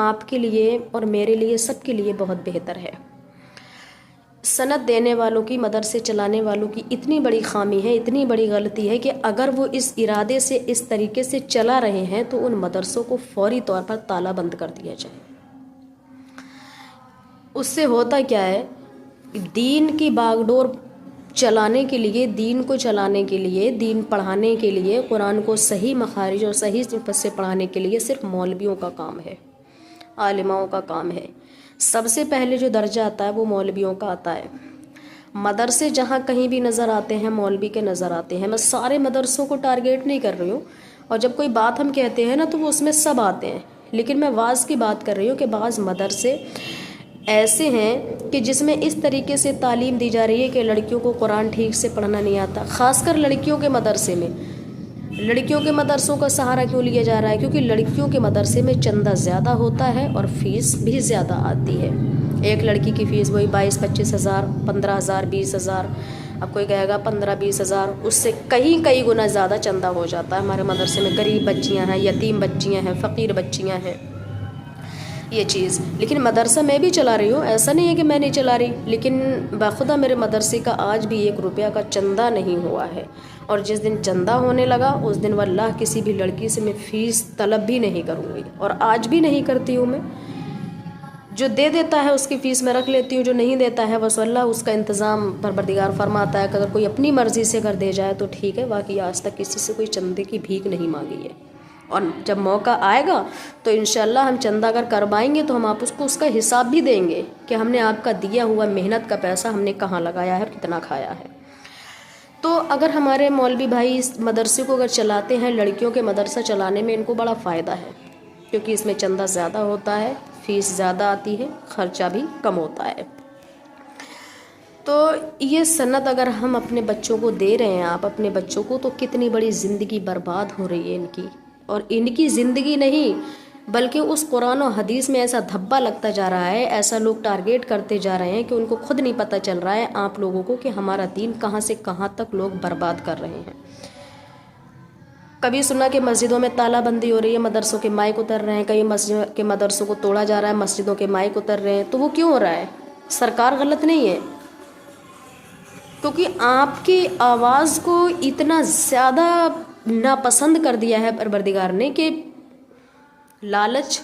آپ کے لیے اور میرے لیے سب کے لیے بہت بہتر ہے۔ سند دینے والوں کی، مدرسے چلانے والوں کی اتنی بڑی خامی ہے، اتنی بڑی غلطی ہے کہ اگر وہ اس ارادے سے اس طریقے سے چلا رہے ہیں تو ان مدرسوں کو فوری طور پر تالا بند کر دیا جائے۔ اس سے ہوتا کیا ہے، دین کی باغ ڈور چلانے کے لیے، دین کو چلانے کے لیے، دین پڑھانے کے لیے، قرآن کو صحیح مخارج اور صحیح صفت سے پڑھانے کے لیے صرف مولویوں کا کام ہے، عالماؤں کا کام ہے۔ سب سے پہلے جو درجہ آتا ہے وہ مولویوں کا آتا ہے۔ مدرسے جہاں کہیں بھی نظر آتے ہیں مولوی کے نظر آتے ہیں۔ میں سارے مدرسوں کو ٹارگیٹ نہیں کر رہی ہوں، اور جب کوئی بات ہم کہتے ہیں نا تو وہ اس میں سب آتے ہیں، لیکن میں واعظ کی بات کر رہی ہوں کہ بعض مدرسے ایسے ہیں کہ جس میں اس طریقے سے تعلیم دی جا رہی ہے کہ لڑکیوں کو قرآن ٹھیک سے پڑھنا نہیں آتا، خاص کر لڑکیوں کے مدرسے میں۔ لڑکیوں کے مدرسوں کا سہارا کیوں لیا جا رہا ہے؟ کیونکہ لڑکیوں کے مدرسے میں چندہ زیادہ ہوتا ہے اور فیس بھی زیادہ آتی ہے۔ ایک لڑکی کی فیس وہی 22-25 ہزار، 15 ہزار، 20 ہزار، اب کوئی کہے گا 15-20 ہزار، اس سے کئی گنا زیادہ چندہ ہو جاتا ہے ہمارے مدرسے میں۔ غریب بچیاں ہیں، یتیم بچیاں ہیں، فقیر بچیاں ہیں، یہ چیز۔ لیکن مدرسہ میں بھی چلا رہی ہوں، ایسا نہیں ہے کہ میں نہیں چلا رہی، لیکن باخدا میرے مدرسے کا آج بھی 1 روپیہ کا چندہ نہیں ہوا ہے، اور جس دن چندہ ہونے لگا اس دن واللہ کسی بھی لڑکی سے میں فیس طلب بھی نہیں کروں گی، اور آج بھی نہیں کرتی ہوں۔ میں جو دے دیتا ہے اس کی فیس میں رکھ لیتی ہوں، جو نہیں دیتا ہے بس اللہ اس کا انتظام پروردگار فرماتا ہے کہ اگر کوئی اپنی مرضی سے اگر دے جائے تو ٹھیک ہے، باقی آج تک کسی سے کوئی چندے کی بھیک نہیں مانگی ہے۔ اور جب موقع آئے گا تو انشاءاللہ ہم چندہ اگر کروائیں گے تو ہم آپ کو اس کا حساب بھی دیں گے کہ ہم نے آپ کا دیا ہوا محنت کا پیسہ ہم نے کہاں لگایا ہے اور کتنا کھایا ہے۔ تو اگر ہمارے مولوی بھائی اس مدرسے کو اگر چلاتے ہیں، لڑکیوں کے مدرسہ چلانے میں ان کو بڑا فائدہ ہے، کیونکہ اس میں چندہ زیادہ ہوتا ہے، فیس زیادہ آتی ہے، خرچہ بھی کم ہوتا ہے۔ تو یہ سند اگر ہم اپنے بچوں کو دے رہے ہیں، آپ اپنے بچوں کو، تو کتنی بڑی زندگی برباد ہو رہی ہے ان کی، اور ان کی زندگی نہیں بلکہ اس قرآن و حدیث میں ایسا دھبا لگتا جا رہا ہے، ایسا لوگ ٹارگیٹ کرتے جا رہے ہیں کہ ان کو خود نہیں پتہ چل رہا ہے آپ لوگوں کو کہ ہمارا دین کہاں سے کہاں تک لوگ برباد کر رہے ہیں۔ کبھی سنا کہ مسجدوں میں تالا بندی ہو رہی ہے، مدرسوں کے مائک اتر رہے ہیں، کئی مسجد کے مدرسوں کو توڑا جا رہا ہے، مسجدوں کے مائک اتر رہے ہیں، تو وہ کیوں ہو رہا ہے؟ سرکار غلط نہیں ہے، کیونکہ آپ کی آواز کو اتنا زیادہ ناپسند کر دیا ہے پروردگار نے کہ لالچ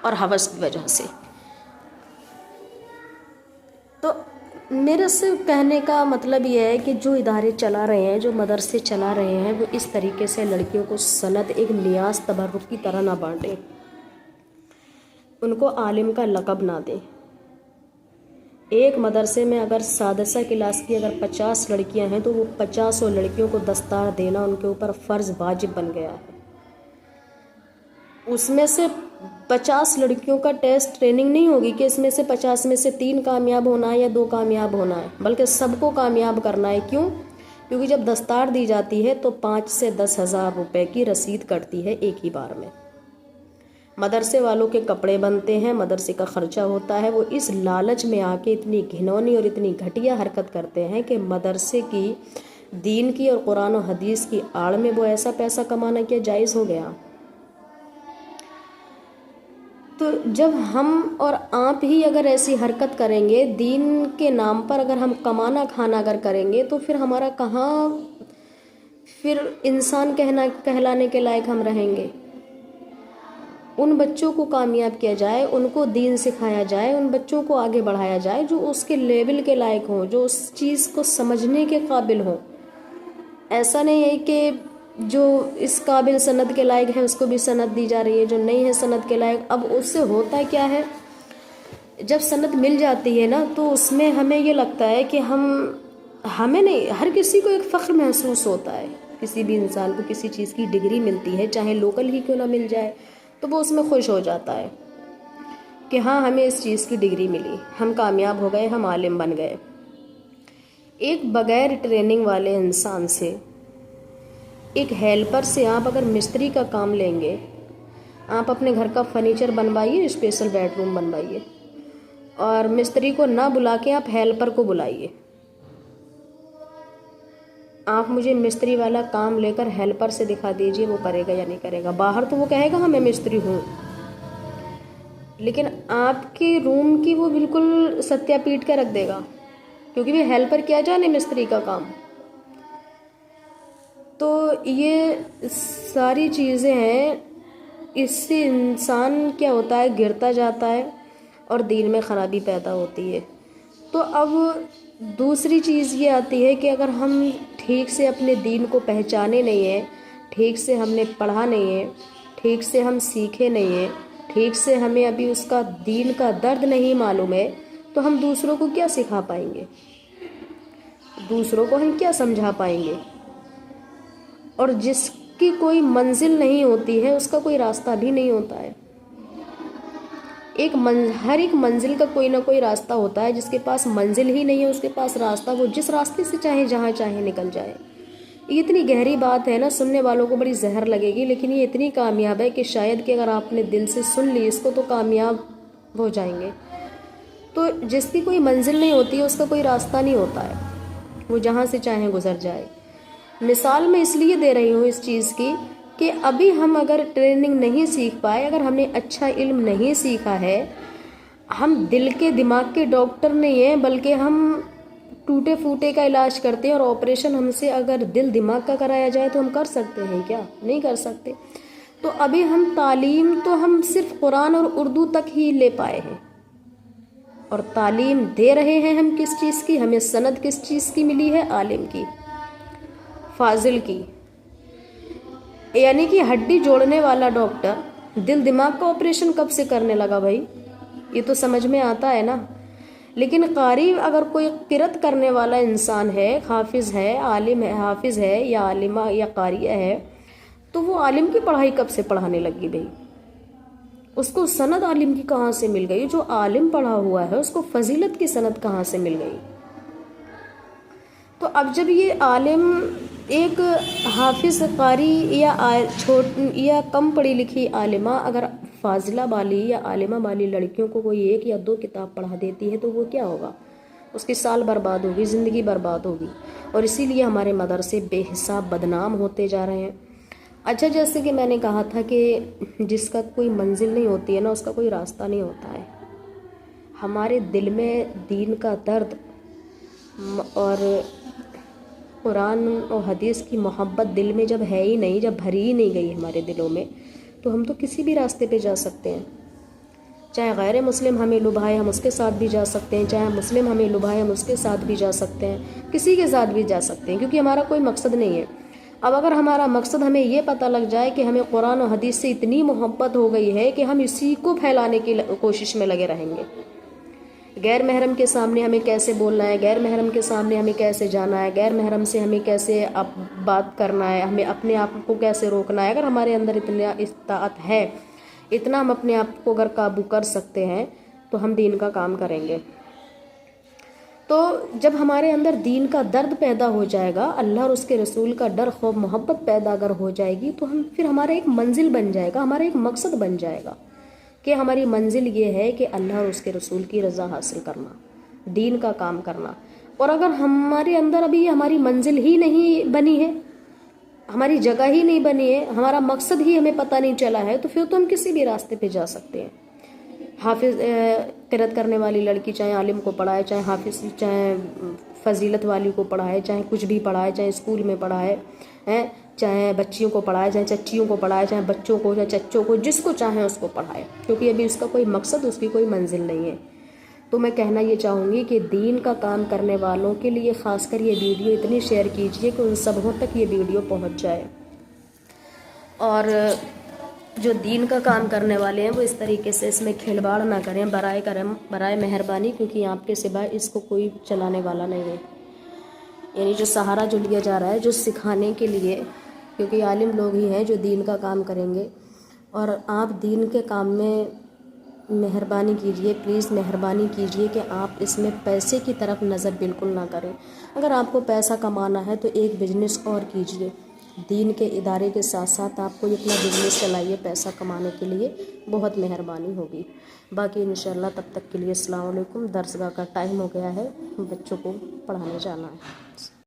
اور ہوس کی وجہ سے۔ تو میرے سے کہنے کا مطلب یہ ہے کہ جو ادارے چلا رہے ہیں، جو مدرسے چلا رہے ہیں، وہ اس طریقے سے لڑکیوں کو سند ایک نیاز تبرک کی طرح نہ بانٹیں، ان کو عالم کا لقب نہ دیں۔ ایک مدرسے میں اگر سادسہ کلاس کی اگر 50 لڑکیاں ہیں تو وہ 50 لڑکیوں کو دستار دینا ان کے اوپر فرض واجب بن گیا ہے۔ اس میں سے 50 لڑکیوں کا ٹیسٹ ٹریننگ نہیں ہوگی کہ اس میں سے 50 میں سے 3 کامیاب ہونا ہے یا 2 کامیاب ہونا ہے، بلکہ سب کو کامیاب کرنا ہے۔ کیوں؟ کیونکہ جب دستار دی جاتی ہے تو 5 سے 10 ہزار روپے کی رسید کٹتی ہے ایک ہی بار میں۔ مدرسے والوں کے کپڑے بنتے ہیں، مدرسے کا خرچہ ہوتا ہے، وہ اس لالچ میں آ کے اتنی گھنونی اور اتنی گھٹیا حرکت کرتے ہیں کہ مدرسے کی، دین کی اور قرآن و حدیث کی آڑ میں وہ ایسا پیسہ کمانا کیا جائز ہو گیا؟ تو جب ہم اور آپ ہی اگر ایسی حرکت کریں گے، دین کے نام پر اگر ہم کمانا کھانا اگر کریں گے، تو پھر ہمارا کہاں پھر انسان کہلانے کے لائق ہم رہیں گے؟ ان بچوں کو کامیاب کیا جائے، ان کو دین سکھایا جائے، ان بچوں کو آگے بڑھایا جائے جو اس کے لیول کے لائق ہوں، جو اس چیز کو سمجھنے کے قابل ہوں۔ ایسا نہیں ہے کہ جو اس قابل سند کے لائق ہے اس کو بھی سند دی جا رہی ہے، جو نہیں ہے سند کے لائق۔ اب اس سے ہوتا کیا ہے، جب سند مل جاتی ہے نا تو اس میں ہمیں یہ لگتا ہے کہ ہمیں نہیں، ہر کسی کو ایک فخر محسوس ہوتا ہے۔ کسی بھی انسان کو کسی چیز کی ڈگری ملتی ہے، چاہے لوکل ہی کیوں نہ مل جائے، تو وہ اس میں خوش ہو جاتا ہے کہ ہاں ہمیں اس چیز کی ڈگری ملی، ہم کامیاب ہو گئے، ہم عالم بن گئے۔ ایک بغیر ٹریننگ والے انسان سے، ایک ہیلپر سے آپ اگر مستری کا کام لیں گے، آپ اپنے گھر کا فرنیچر بنوائیے، اسپیشل بیڈ روم بنوائیے، اور مستری کو نہ بلا کے آپ ہیلپر کو بلائیے۔ آپ مجھے مستری والا کام لے کر ہیلپر سے دکھا دیجئے وہ کرے گا یا نہیں کرے گا۔ باہر تو وہ کہے گا ہاں میں مستری ہوں، لیکن آپ کے روم کی وہ بالکل ستیا پیٹ کے رکھ دے گا، کیونکہ وہ ہیلپر کیا جانے مستری کا کام۔ تو یہ ساری چیزیں ہیں، اس سے انسان کیا ہوتا ہے، گرتا جاتا ہے اور دین میں خرابی پیدا ہوتی ہے۔ تو اب دوسری چیز یہ آتی ہے کہ اگر ہم ٹھیک سے اپنے دین کو پہچانے نہیں ہیں، ٹھیک سے ہم نے پڑھا نہیں ہے، ٹھیک سے ہم سیکھے نہیں ہیں، ٹھیک سے ہمیں ابھی اس کا دین کا درد نہیں معلوم ہے، تو ہم دوسروں کو کیا سکھا پائیں گے، دوسروں کو ہم کیا سمجھا پائیں گے؟ اور جس کی کوئی منزل نہیں ہوتی ہے اس کا کوئی راستہ بھی نہیں ہوتا ہے۔ ہر ایک منزل کا کوئی نہ کوئی راستہ ہوتا ہے، جس کے پاس منزل ہی نہیں ہے اس کے پاس راستہ، وہ جس راستے سے چاہے جہاں چاہے نکل جائے۔ یہ اتنی گہری بات ہے نا، سننے والوں کو بڑی زہر لگے گی، لیکن یہ اتنی کامیاب ہے کہ شاید کہ اگر آپ نے دل سے سن لی اس کو تو کامیاب ہو جائیں گے۔ تو جس کی کوئی منزل نہیں ہوتی ہے اس کا کوئی راستہ نہیں ہوتا ہے، وہ جہاں سے چاہیں گزر جائے۔ مثال میں اس لیے دے رہی ہوں اس چیز کی کہ ابھی ہم اگر ٹریننگ نہیں سیکھ پائے، اگر ہم نے اچھا علم نہیں سیکھا ہے، ہم دل کے دماغ کے ڈاکٹر نہیں ہیں، بلکہ ہم ٹوٹے پھوٹے کا علاج کرتے ہیں، اور آپریشن ہم سے اگر دل دماغ کا کرایا جائے تو ہم کر سکتے ہیں کیا؟ نہیں کر سکتے۔ تو ابھی ہم تعلیم تو ہم صرف قرآن اور اردو تک ہی لے پائے ہیں، اور تعلیم دے رہے ہیں ہم کس چیز کی؟ ہمیں سند کس چیز کی ملی ہے؟ عالم کی، فاضل کی۔ یعنی کہ ہڈی جوڑنے والا ڈاکٹر دل دماغ کا آپریشن کب سے کرنے لگا بھائی؟ یہ تو سمجھ میں آتا ہے نا۔ لیکن قاری اگر کوئی قرأت کرنے والا انسان ہے، حافظ ہے، عالم ہے، حافظ ہے یا عالمہ یا قاریہ ہے، تو وہ عالم کی پڑھائی کب سے پڑھانے لگی بھائی؟ اس کو سند عالم کی کہاں سے مل گئی؟ جو عالم پڑھا ہوا ہے اس کو فضیلت کی سند کہاں سے مل گئی؟ تو اب جب یہ عالم ایک حافظ قاری یا کم پڑھی لکھی عالمہ اگر فاضلہ والی یا عالمہ والی لڑکیوں کو کوئی 1 یا 2 کتاب پڑھا دیتی ہے تو وہ کیا ہوگا؟ اس کی سال برباد ہوگی، زندگی برباد ہوگی، اور اسی لیے ہمارے مدرسے بے حساب بدنام ہوتے جا رہے ہیں۔ اچھا، جیسے کہ میں نے کہا تھا کہ جس کا کوئی منزل نہیں ہوتی ہے نا اس کا کوئی راستہ نہیں ہوتا ہے۔ ہمارے دل میں دین کا درد اور قرآن اور حدیث کی محبت دل میں جب ہے ہی نہیں، جب بھری ہی نہیں گئی ہمارے دلوں میں، تو ہم تو کسی بھی راستے پہ جا سکتے ہیں۔ چاہے غیر مسلم ہمیں لبھائے ہم اس کے ساتھ بھی جا سکتے ہیں، چاہے مسلم ہمیں لبھائے ہم اس کے ساتھ بھی جا سکتے ہیں، کسی کے ساتھ بھی جا سکتے ہیں، کیونکہ ہمارا کوئی مقصد نہیں ہے۔ اب اگر ہمارا مقصد ہمیں یہ پتہ لگ جائے کہ ہمیں قرآن و حدیث سے اتنی محبت ہو گئی ہے کہ ہم اسی کو پھیلانے کی کوشش میں لگے رہیں گے، غیر محرم کے سامنے ہمیں کیسے بولنا ہے، غیر محرم کے سامنے ہمیں کیسے جانا ہے، غیر محرم سے ہمیں کیسے بات کرنا ہے، ہمیں اپنے آپ کو کیسے روکنا ہے، اگر ہمارے اندر اتنا استطاعت ہے، اتنا ہم اپنے آپ کو اگر قابو کر سکتے ہیں تو ہم دین کا کام کریں گے۔ تو جب ہمارے اندر دین کا درد پیدا ہو جائے گا، اللہ اور اس کے رسول کا ڈر، خوف، محبت پیدا اگر ہو جائے گی، تو پھر ہمارا ایک منزل بن جائے گا، ہمارا ایک مقصد بن جائے گا کہ ہماری منزل یہ ہے کہ اللہ اور اس کے رسول کی رضا حاصل کرنا، دین کا کام کرنا۔ اور اگر ہمارے اندر ابھی ہماری منزل ہی نہیں بنی ہے، ہماری جگہ ہی نہیں بنی ہے، ہمارا مقصد ہی ہمیں پتہ نہیں چلا ہے، تو پھر تو ہم کسی بھی راستے پہ جا سکتے ہیں۔ حافظ قرأت کرنے والی لڑکی چاہے عالم کو پڑھائے، چاہے حافظ، چاہے فضیلت والی کو پڑھائے، چاہے کچھ بھی پڑھائے، چاہے اسکول میں پڑھائے، چاہے بچیوں کو پڑھائے، چاہے چچیوں کو پڑھائے، چاہے بچوں کو، چاہے چچوں کو، جس کو چاہیں اس کو پڑھائے، کیونکہ ابھی اس کا کوئی مقصد، اس کی کوئی منزل نہیں ہے۔ تو میں کہنا یہ چاہوں گی کہ دین کا کام کرنے والوں کے لیے خاص کر یہ ویڈیو اتنی شیئر کیجئے کہ ان سبوں تک یہ ویڈیو پہنچ جائے، اور جو دین کا کام کرنے والے ہیں وہ اس طریقے سے اس میں کھلواڑ نہ کریں، برائے کرم، برائے مہربانی، کیونکہ آپ کے سوا اس کو کوئی چلانے والا نہیں ہے۔ یعنی جو سہارا جو لیا جا رہا ہے، جو سکھانے کے لیے، کیونکہ عالم لوگ ہی ہیں جو دین کا کام کریں گے، اور آپ دین کے کام میں مہربانی کیجئے، پلیز مہربانی کیجئے کہ آپ اس میں پیسے کی طرف نظر بالکل نہ کریں۔ اگر آپ کو پیسہ کمانا ہے تو ایک بزنس اور کیجئے، دین کے ادارے کے ساتھ ساتھ آپ کو اپنا بزنس چلائیے پیسہ کمانے کے لیے، بہت مہربانی ہوگی۔ باقی انشاءاللہ تب تک کے لیے السلام علیکم۔ درس گاہ کا ٹائم ہو گیا ہے، بچوں کو پڑھانے جانا ہے۔